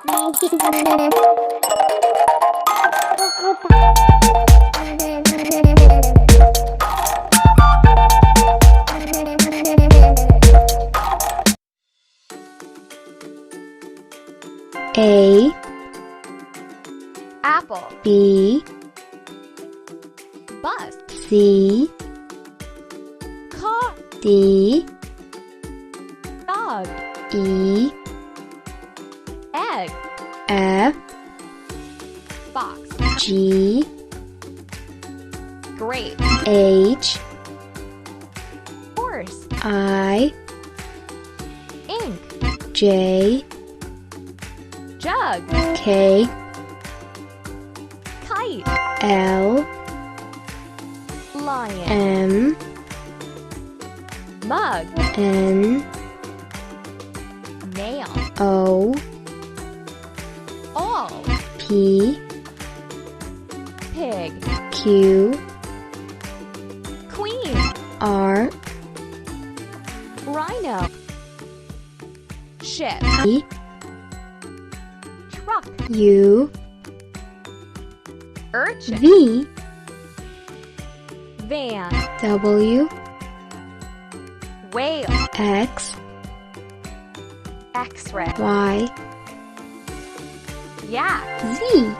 A Apple. B Bus. C Car. D Dog. E Egg. F Box. G Grape. H Horse. I Ink. J Jug. K Kite. L Lion. M Mug. N Nail. O All. P Pig. Q Queen. R Rhino. Ship. E Truck. U Urchin. V Van. W Whale. X X-ray. Y Yak. Z